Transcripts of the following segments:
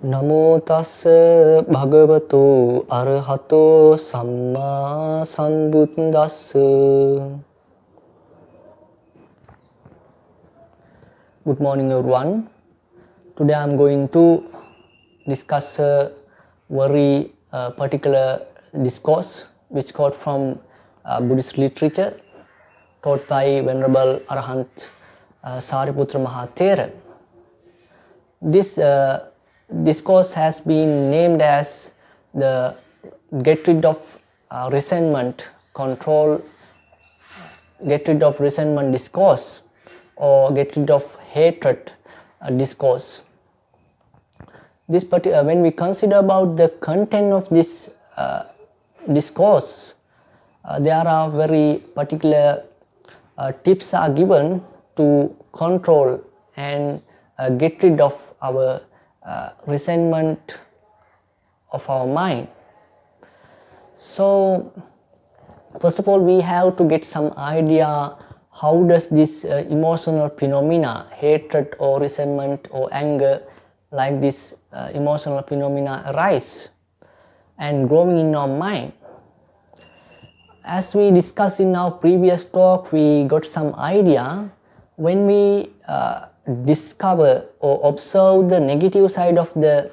Namo tassa bhagavato arahato samma sambuddhassa. Good morning everyone. Today I am going to discuss a very particular discourse which got from Buddhist literature taught by Venerable Arahant Sariputra Mahathera. This discourse has been named as the get rid of resentment control, get rid of resentment discourse, or get rid of hatred discourse. This when we consider about the content of this discourse, there are very particular tips are given to control and get rid of our resentment of our mind. So first of all, we have to get some idea how does this emotional phenomena, hatred or resentment or anger, like this emotional phenomena arise and growing in our mind. As we discussed in our previous talk, we got some idea when we discover or observe the negative side of the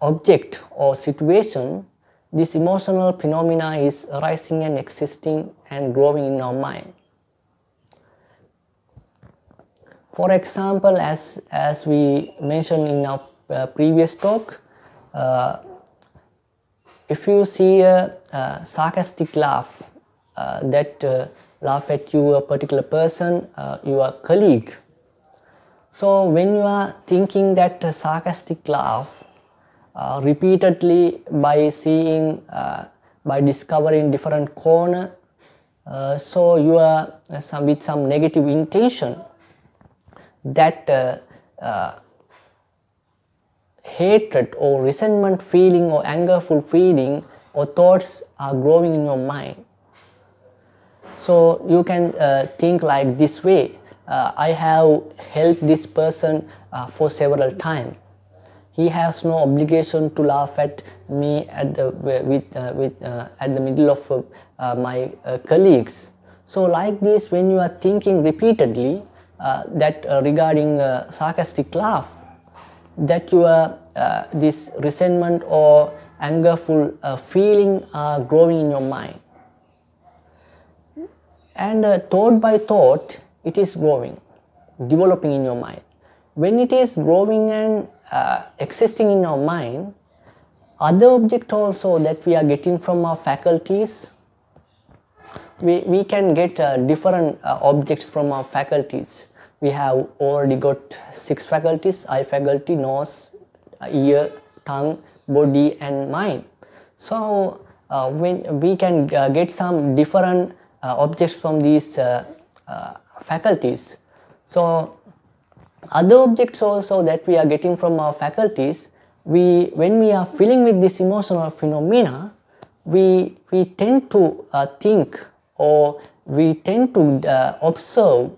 object or situation, this emotional phenomena is arising and existing and growing in our mind. For example, as we mentioned in our previous talk, if you see a sarcastic laugh that laugh at you, a particular person, your colleague. So when you are thinking that sarcastic laugh repeatedly by seeing, by discovering different corner, so you are with some negative intention, that hatred or resentment feeling or angerful feeling or thoughts are growing in your mind. So you can think like this way, I have helped this person for several times. He has no obligation to laugh at me at the at the middle of my colleagues. So like this, when you are thinking repeatedly that regarding sarcastic laugh, that your this resentment or angerful feeling are growing in your mind, and thought by thought it is growing, developing in your mind. When it is growing and existing in our mind, other object also that we are getting from our faculties, we can get different objects from our faculties. We have already got 6 faculties: eye faculty, nose, ear, tongue, body and mind. So when we can get some different objects from these faculties. So other objects also that we are getting from our faculties, when we are feeling with this emotional phenomena, we tend to think, or we tend to observe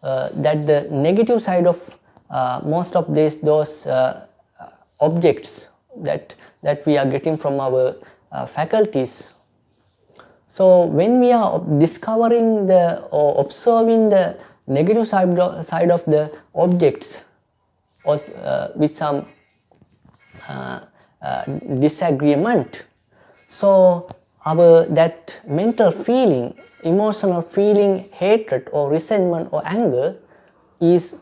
that the negative side of most of those objects that we are getting from our faculties. So when we are discovering or observing the negative side of the objects, or with some disagreement, so our that mental feeling, emotional feeling, hatred or resentment or anger is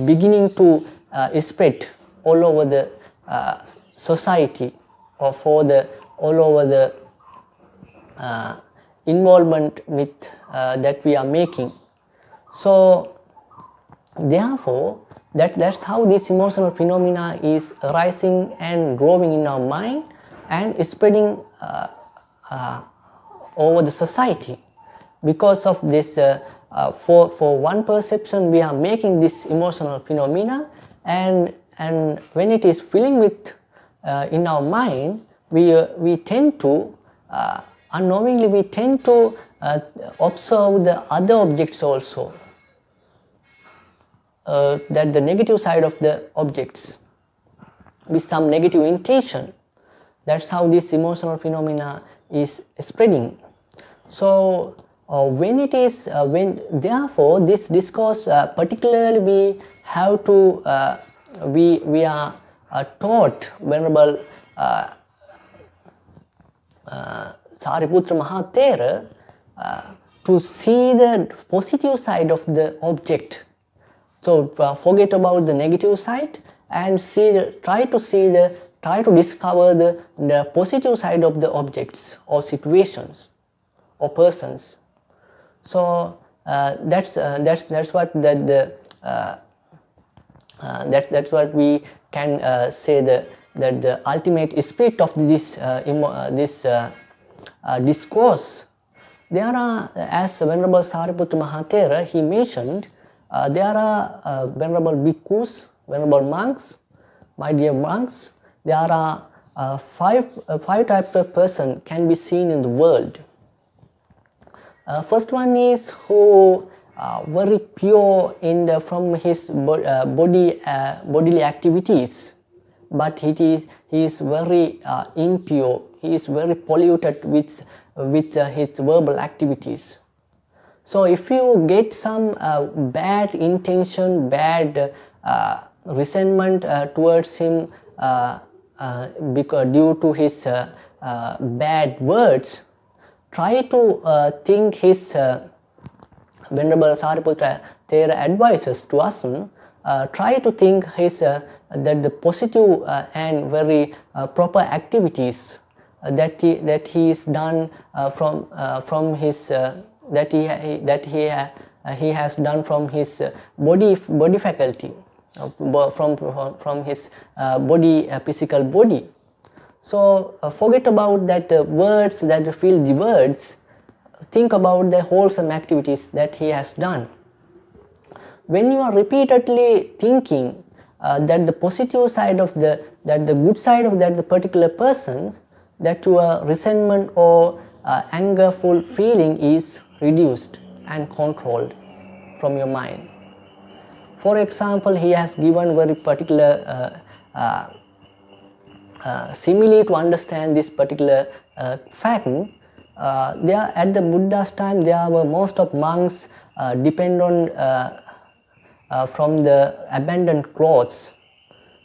beginning to spread all over the society, or for the all over the involvement with that we are making. So therefore that's how this emotional phenomena is arising and growing in our mind and spreading over the society. Because of this, for one perception we are making this emotional phenomena, and when it is filling with in our mind, we tend to unknowingly we tend to observe the other objects also. that the negative side of the objects with some negative intention. That's how this emotional phenomena is spreading. So when it is therefore this discourse, particularly we have to we are taught Venerable Sariputra Mahathera to see the positive side of the object. So forget about the negative side and try to discover the positive side of the objects or situations or persons. So that's what that's what we can say that the ultimate spirit of this discourse. There are, as Venerable Sariputra Mahathera he mentioned, there are Venerable bhikkhus, Venerable monks, my dear monks. There are five types of person can be seen in the world. First one is who very pure from his bodily activities, but he is very impure. He is very polluted with his verbal activities. So if you get some bad intention, bad resentment towards him because due to his bad words, try to think his Venerable Sariputra Thera advises to us. Try to think his that the positive and very proper activities that he is done from his that he has done from his body faculty, from his physical body. So forget about that words, that filthy words. Think about the wholesome activities that he has done. When you are repeatedly thinking that the positive side of the good side of the particular person, that your resentment or angerful feeling is reduced and controlled from your mind. For example, he has given very particular simile to understand this particular fact. There at the Buddha's time, there were most of monks depend on from the abandoned clothes.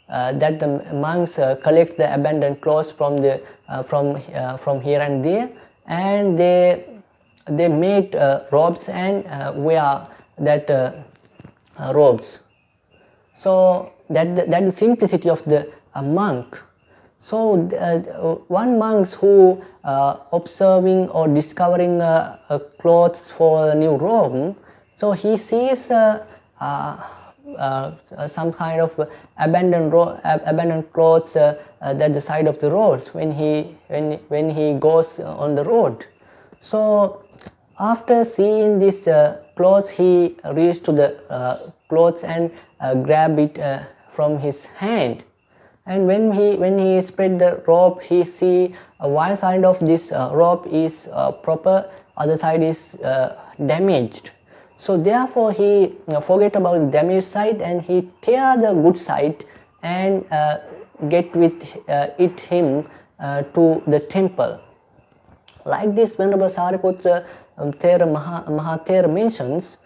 That the monks collect the abandoned clothes from here and there, and they made robes and wear that robes. So that the simplicity of the monk. So one monk who observing or discovering clothes for a new robe, so he sees some kind of abandoned clothes at the side of the road when he goes on the road. So after seeing this clothes, he reached to the clothes and grab it from his hand. And when he spread the rope, he see one side of this rope is proper, other side is damaged. So therefore he forget about the damaged side and he tear the good side and get with him to the temple. Like this, Venerable Sariputra Thera Mahathera mentions,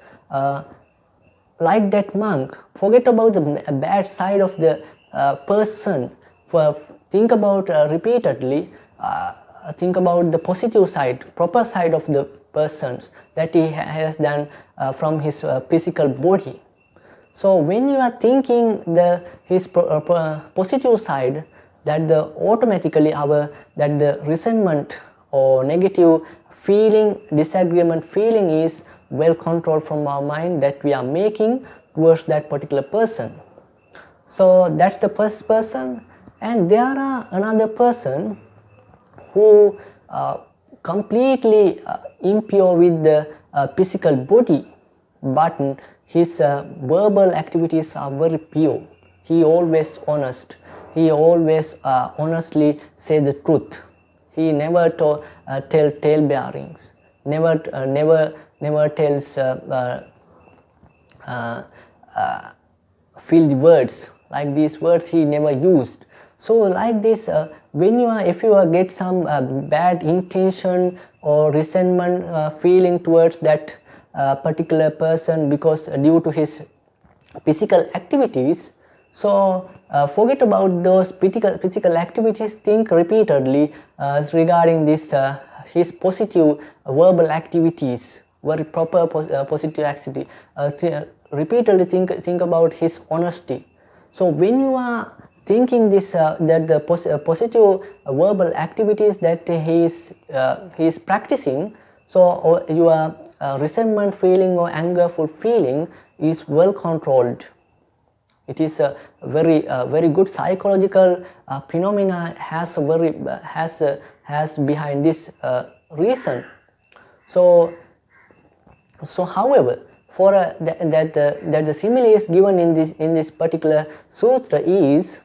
like that monk, forget about the bad side of the person. Think about repeatedly, think about the positive side, proper side of the persons that he has done from his physical body. So when you are thinking his positive side, that automatically that the resentment or negative feeling, disagreement feeling is well controlled from our mind that we are making towards that particular person. So that's the first person, and there are another person who completely impure with the physical body, but his verbal activities are very pure. He always honest. He always honestly say the truth. He never tell tale bearings. Never tells feel the words, like these words he never used. So like this, when you are, if you are get some bad intention or resentment feeling towards that particular person because due to his physical activities, so forget about those physical activities, think repeatedly regarding this his positive verbal activities, very proper positive activity. Repeatedly think about his honesty. So when you are thinking this that the positive verbal activities that he is practicing, so your resentment feeling or angerful feeling is well controlled. It is a very good psychological phenomena has has behind this reason. So however, for that the simile is given in this particular sutra is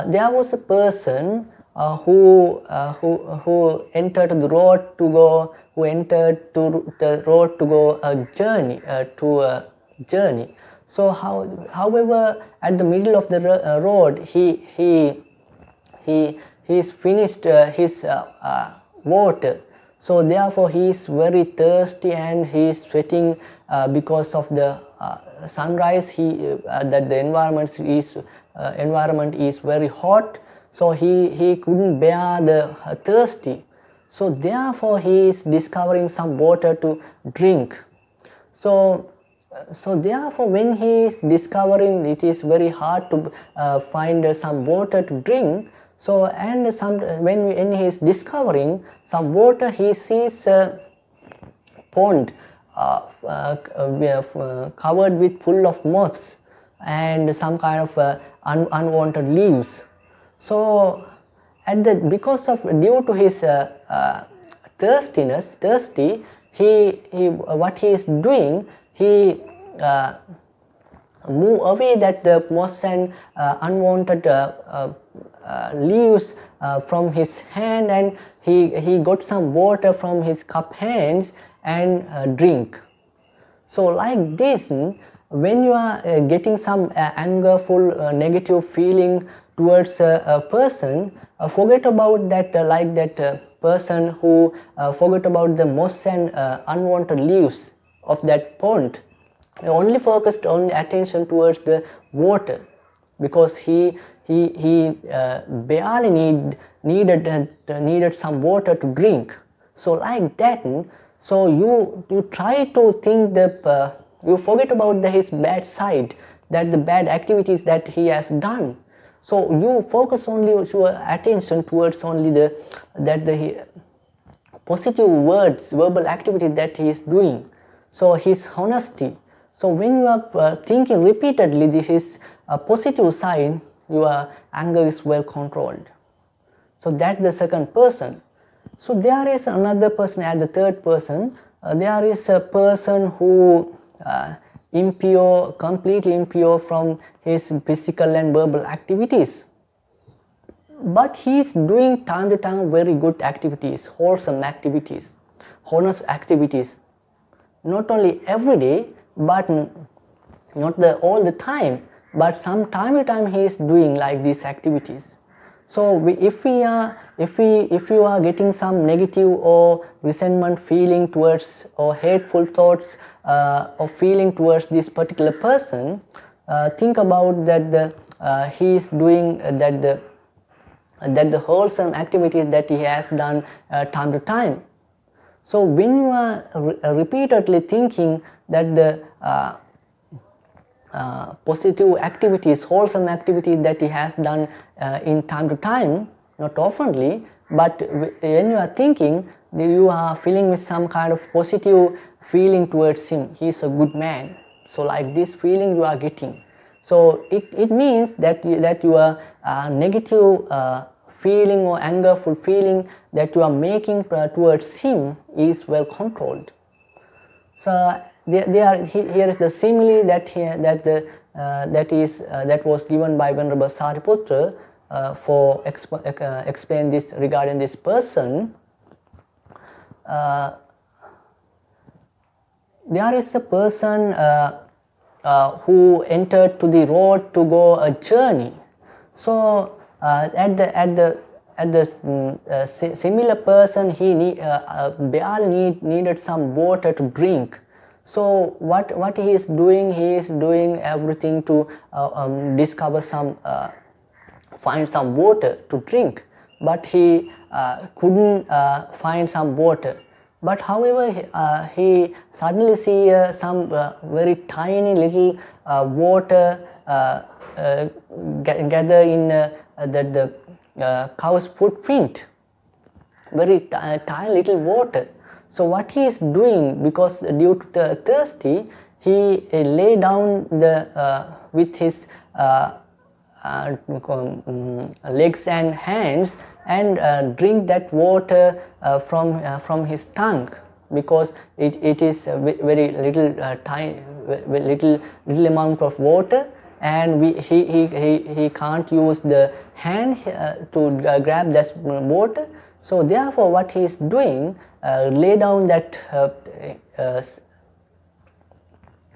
there was a person who entered the road to go, who entered to the road to go a journey. So however, at the middle of the road, he's finished his water. So therefore he is very thirsty and he is sweating because of the sunrise. That the environment is very hot, so he couldn't bear the thirsty. So therefore he is discovering some water to drink. So therefore when he is discovering, it is very hard to find some water to drink. So and when he is discovering some water, he sees a pond covered with full of moths and some kind of unwanted leaves. So because of due to his thirsty, what he is doing, he move away that the moss and unwanted leaves from his hand, and he got some water from his cup hands and drink. So like this, when you are getting some angerful negative feeling towards a person, forget about that like that person who forget about the moss and unwanted leaves of that pond. Only focused on attention towards the water, because he barely needed some water to drink. So like that, so you try to think that you forget about his bad side, that the bad activities that he has done. So you focus only your attention towards only the positive words, verbal activity that he is doing. So his honesty. So when you are thinking repeatedly this is a positive side, your anger is well controlled. So that's the second person. So there is another person at the third person. There is a person who impure, completely impure from his physical and verbal activities. But he is doing time to time very good activities, wholesome activities, honest activities. Not only every day, but not all the time, but some time to time he is doing like these activities. So if you are getting some negative or resentment feeling towards or hateful thoughts or feeling towards this particular person, think about that he is doing that the wholesome activities that he has done time to time. So when you are repeatedly thinking that the positive activities, wholesome activities that he has done in time to time, not oftenly, but when you are thinking, you are feeling with some kind of positive feeling towards him. He is a good man. So like this feeling you are getting. So it means that your negative feeling or angerful feeling that you are making towards him is well controlled. So here is the simile that was given by Venerable Sariputra for explain this regarding this person. There is a person who entered to the road to go a journey. So similar person, he barely needed some water to drink. So what he is doing everything to discover some find some water to drink, but he couldn't find some water. But however, he suddenly see some very tiny little water gather in the cow's footprint, very tiny little water. So what he is doing, because due to the thirsty, he lay down with his legs and hands and drink that water from his tongue, because it is very little tiny little amount of water, and he can't use the hand to grab that water. So therefore what he is doing, lay down that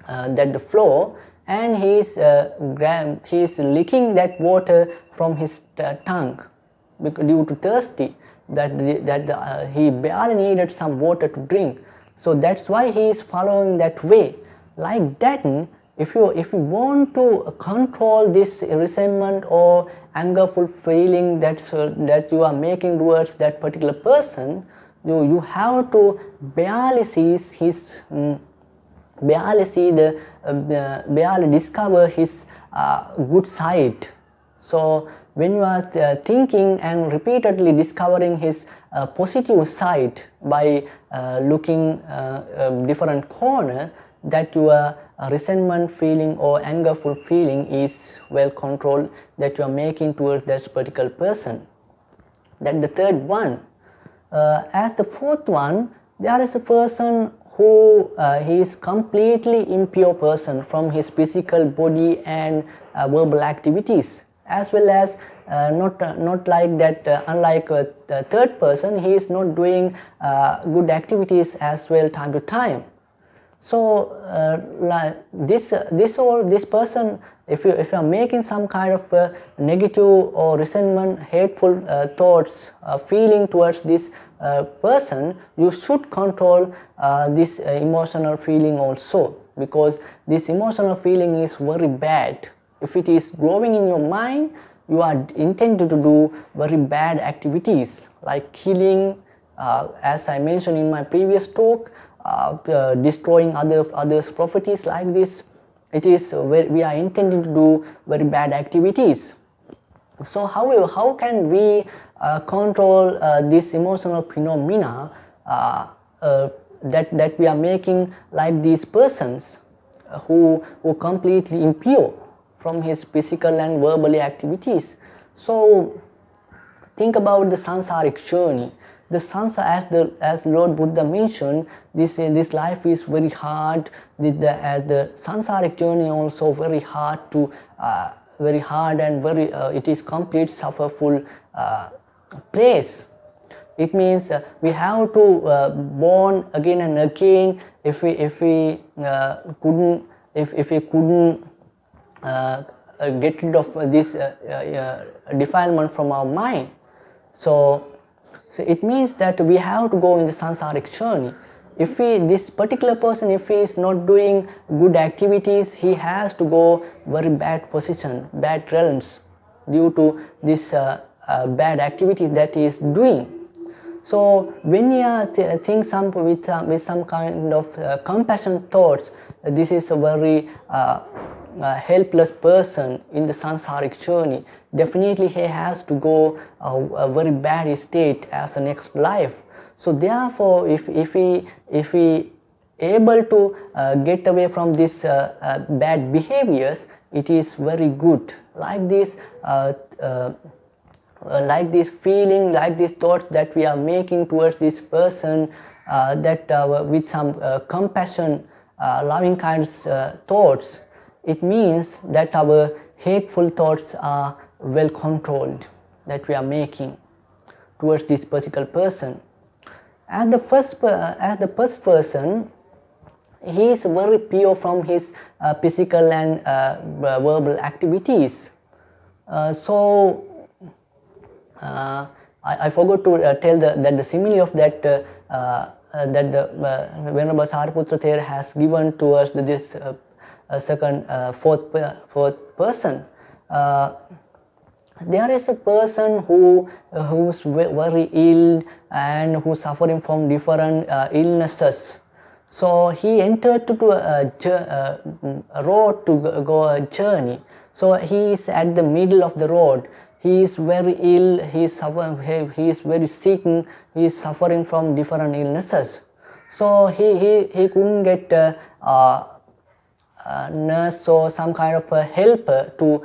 the floor, and he is licking that water from his tongue, because due to thirsty, that he barely needed some water to drink. So that's why he is following that way. Like that, if you want to control this resentment or angerful feeling that you are making towards that particular person, you have to barely barely discover his good side. So when you are thinking and repeatedly discovering his positive side by looking different corner, that your resentment feeling or angerful feeling is well controlled, that you are making towards that particular person. That's the third one. As the fourth one, there is a person who he is completely impure person from his physical body and verbal activities, as well as not like that, unlike the third person, he is not doing good activities as well time to time. So this person, if you are making some kind of negative or resentment, hateful thoughts, feeling towards this person, you should control this emotional feeling also, because this emotional feeling is very bad. If it is growing in your mind, you are intended to do very bad activities like killing, as I mentioned in my previous talk, destroying others' properties like this. It is where we are intending to do very bad activities. So however, how can we control this emotional phenomena that we are making like these persons who completely impure from his physical and verbal activities? So think about the samsaric journey. The samsara, as Lord Buddha mentioned, this life is very hard. The samsaric journey also very hard and very it is complete sufferful place. It means we have to born again and again if we couldn't get rid of this defilement from our mind. So it means that we have to go in the samsaric journey. If this particular person, if he is not doing good activities, he has to go very bad position, bad realms, due to this bad activities that he is doing. So when you are think with some kind of compassion thoughts, this is a very helpless person in the samsaric journey. Definitely he has to go a very bad state as a next life. So therefore, if we able to get away from this bad behaviors, it is very good. Like this feeling, like these thoughts that we are making towards this person, that with some compassion, loving kinds thoughts, it means that our hateful thoughts are well controlled, that we are making towards this particular person. As the first person, he is very pure from his physical and verbal activities. I forgot to tell that the simile of that that the Venerable Sariputra Thera has given towards this fourth person. There is a person who's very ill and who's suffering from different illnesses. So he entered to a road to go a journey. So he is at the middle of the road. He is very ill. He is very sick. He is suffering from different illnesses. So he couldn't get a nurse or some kind of a helper to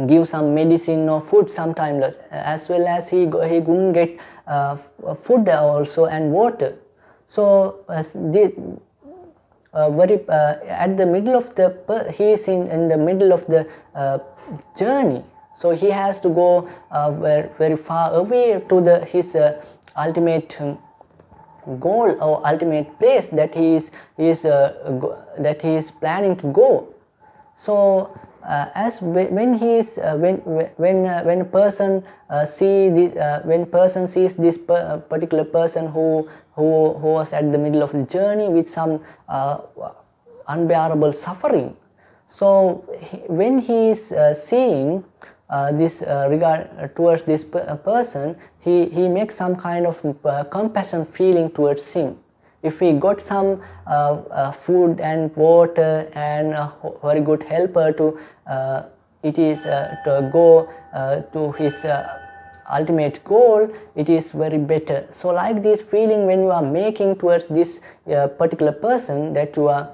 give some medicine or food sometimes, as well as he couldn't get food also and water. So at the middle of he is in the middle of the journey. So he has to go very far away to his ultimate goal or ultimate place that he is planning to go. So when a person sees this particular person who was at the middle of the journey with some unbearable suffering, so when he is seeing this regard towards this person, he makes some kind of compassion feeling towards him. If he got some food and water and a very good helper to go to his ultimate goal, it is very better. So like this feeling when you are making towards this particular person, that your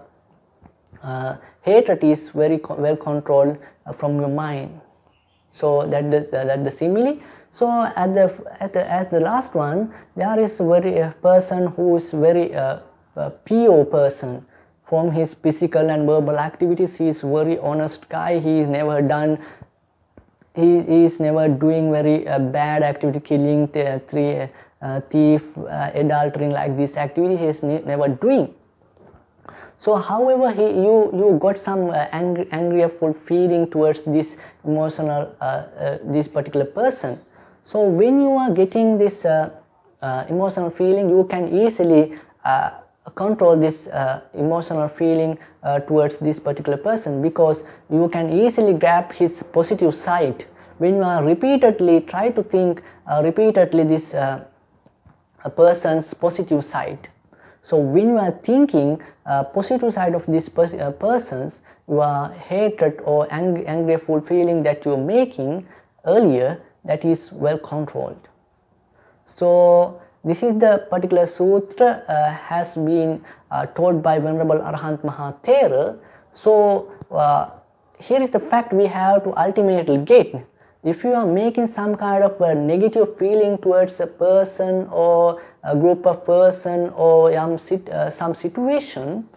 hatred is very well controlled from your mind. So that the simile. So at the last one, there is a person who is very pure person from his physical and verbal activities. He is very honest guy. He is never doing very bad activity, killing, thief, adultering, like this activity he is never doing. So however you got some angryful feeling towards this emotional this particular person. So when you are getting this emotional feeling, you can easily control this emotional feeling towards this particular person, because you can easily grab his positive side. When you are repeatedly try to think repeatedly this a person's positive side. So when you are thinking positive side of this persons, your hatred or angryful feeling that you are making earlier, that is well controlled. So this is the particular sutra has been taught by Venerable Arahant Mahathera. So here is the fact we have to ultimately get. If you are making some kind of a negative feeling towards a person or a group of person or some situation,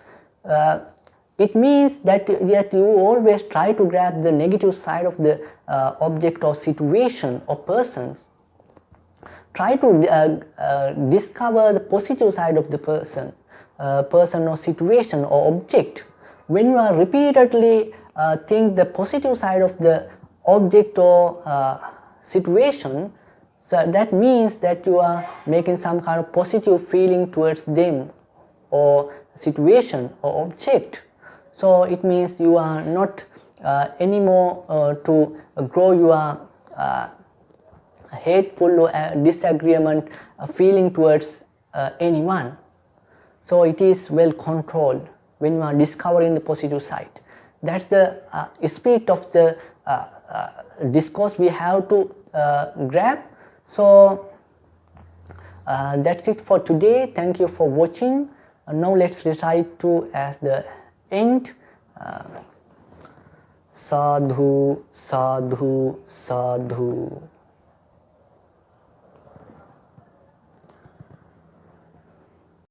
it means that you always try to grab the negative side of the object or situation or persons. Try to discover the positive side of the person or situation or object. When you are repeatedly think the positive side of the object or situation, so that means that you are making some kind of positive feeling towards them or situation or object. So it means you are not anymore to grow your hateful or disagreement feeling towards anyone. So it is well controlled when you are discovering the positive side. That's the spirit of the discourse we have to grab. So that's it for today. Thank you for watching. Now let's recite to as the end. Sadhu, sadhu, sadhu.